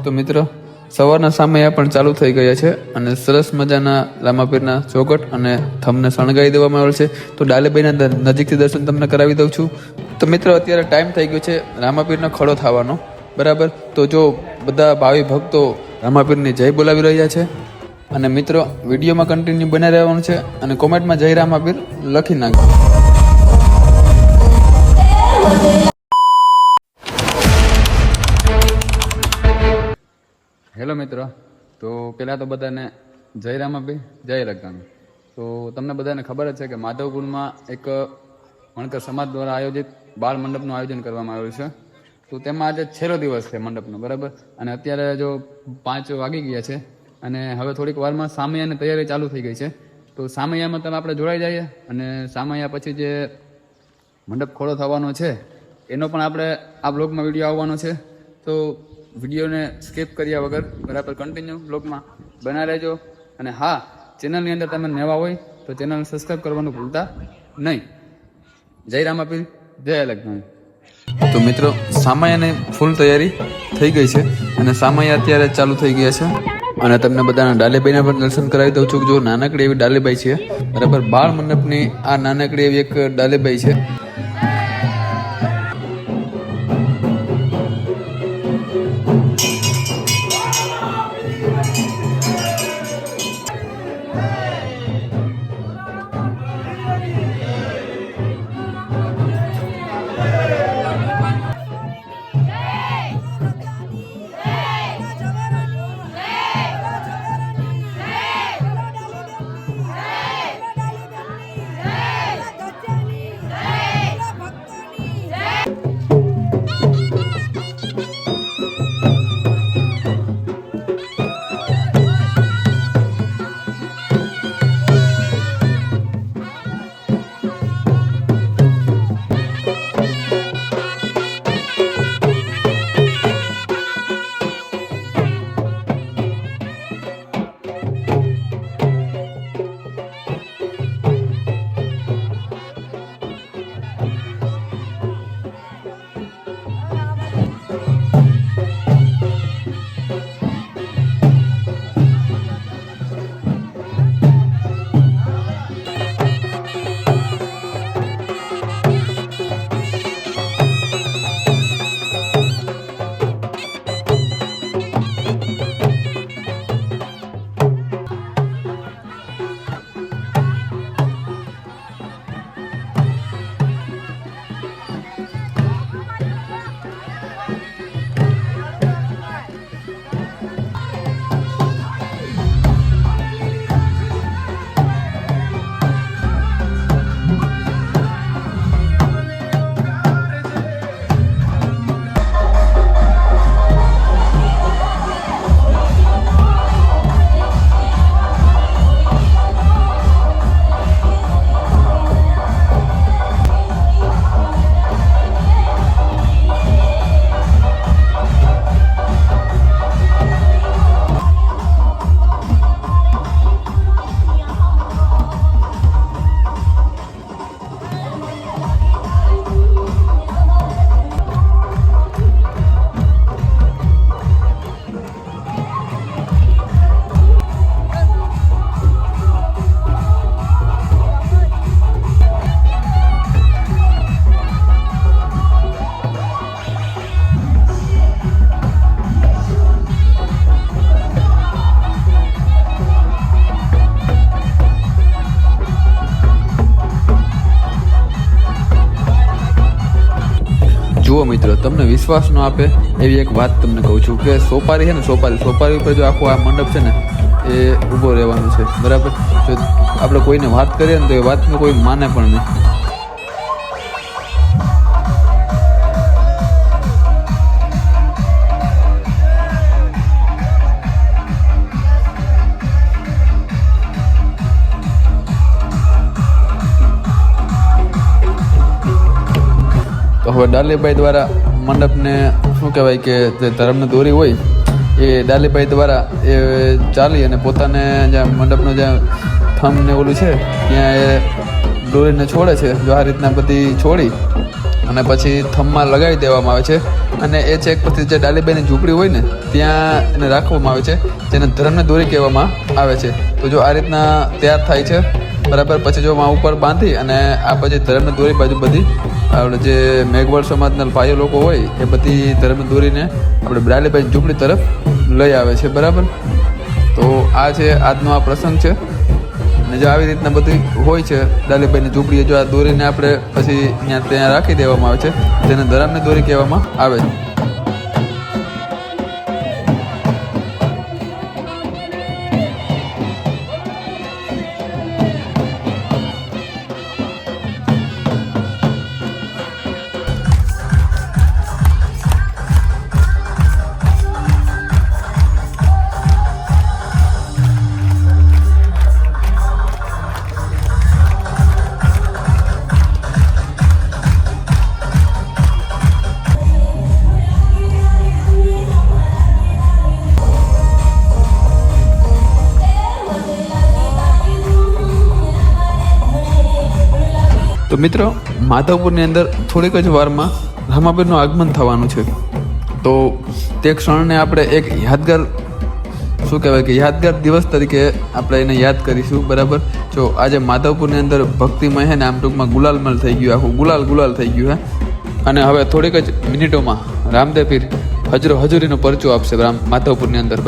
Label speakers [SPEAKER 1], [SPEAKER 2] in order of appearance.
[SPEAKER 1] તો મિત્રો સવારના સામૈયા પણ ચાલુ થઈ ગયા છે અને સરસ મજાના રામાપીરના ચોકટ અને થમને શણગારી દેવામાં આવેલ છે. તો ડાલેબાઈના નજીકથી દર્શન તમને કરાવી દઉં છું. તો મિત્રો અત્યારે ટાઈમ થઈ ગયો છે રામાપીરનો ખડો થવાનો, બરાબર. તો જો બધા ભાવિ ભક્તો રામાપીરની જય બોલાવી રહ્યા છે અને મિત્રો વિડીયોમાં કન્ટિન્યુ બની રહેવાનું છે અને કોમેન્ટમાં જય રામાપીર લખી નાખો. હેલો મિત્રો, તો પહેલાં તો બધાને જય રામાપીર, જય રઘાણી. તો તમને બધાને ખબર જ છે કે માધવપુરમાં એક વણકર સમાજ દ્વારા આયોજિત બાળ મંડપનું આયોજન કરવામાં આવ્યું છે. તો તેમાં આજે છેલ્લો દિવસ છે મંડપનો, બરાબર. અને અત્યારે જો 5 વાગી ગયા છે અને હવે થોડીક વારમાં સામૈયાની તૈયારી ચાલુ થઈ ગઈ છે. તો સામૈયામાં તમે આપણે જોડાઈ જઈએ અને સામૈયા પછી જે મંડપ ખોડો થવાનો છે એનો પણ આપણે આ બ્લોગમાં વિડીયો આવવાનો છે. તો વિડીયોને સ્કીપ કર્યા વગર બરાબર કન્ટિન્યુ બ્લોગમાં બના રહેજો. અને હા, ચેનલની અંદર તમે નવા હોય તો ચેનલને સબસ્ક્રાઈબ કરવાનું ભૂલતા નહીં. જય રામાપીર, જય લગ્નાણી. તો મિત્રો સામૈયાની ફૂલ તૈયારી થઈ ગઈ છે અને સામૈયા અત્યારે ચાલુ થઈ ગયા છે અને તમને બધાના ડાલેબાઈના પણ દર્શન કરાવી દઉં છું. જો નાનકડી એવી ડાલેબાઈ છે, બરાબર. બાળ મંડપની આ નાનકડી એવી એક ડાલેબાઈ છે. જુઓ મિત્રો, તમને વિશ્વાસ ન આપે એવી એક વાત તમને કહું છું કે સોપારી છે ને, સોપારી ઉપર જો આખો આ મંડપ છે ને એ ઊભો રહેવાનું છે, બરાબર. જો આપણે કોઈને વાત કરીએ ને તો એ વાતને કોઈ માને પણ નહીં. તો હવે ડાલેબાઈ દ્વારા મંડપને શું કહેવાય કે જે ધર્મની દોરી હોય એ ડાલેબાઈ દ્વારા એ ચાલી અને પોતાને જ્યાં મંડપનો જ્યાં થમ ને ઓલું છે ત્યાં એ દોરીને છોડે છે. જો આ રીતના બધી છોડી અને પછી થંભમાં લગાવી દેવામાં આવે છે. અને એ ચેક પછી જે ડાલીબાઈની ઝૂંપડી હોય ને ત્યાં એને રાખવામાં આવે છે, જેને ધર્મની દોરી કહેવામાં આવે છે. તો જો આ રીતના તૈયાર થાય છે બરાબર. પછી જો ઉપર બાંધી અને આ પછી ધર્મની દોરી બાજુ બધી આપણે જે મેઘવાળ સમાજના ભાઈઓ લોકો હોય એ બધી ધર્મની દોરીને આપણે ડાલીબાઈની ઝૂંપડી તરફ લઈ આવે છે બરાબર. તો આ છે આજનો આ પ્રસંગ છે. અને જો આવી રીતના બધી હોય છે ડાલીબાઈની ઝૂંપડીએ જો આ દોરીને આપણે પછી ત્યાં રાખી દેવામાં આવે છે, જેને ધરામની દોરી કહેવામાં આવે છે. તો મિત્રો, માધવપુરની અંદર થોડીક જ વારમાં રામાપીરનું આગમન થવાનું છે. તો તે ક્ષણને આપણે એક યાદગાર શું કહેવાય કે યાદગાર દિવસ તરીકે આપણે એને યાદ કરીશું બરાબર. જો આજે માધવપુરની અંદર ભક્તિમય છે ને આમ ટૂંકમાં ગુલાલમલ થઈ ગયું, આખું ગુલાલ થઈ ગયું હે. અને હવે થોડીક જ મિનિટોમાં રામદેવ પીર હજુરીનો પરચો આપશે માધવપુરની અંદર.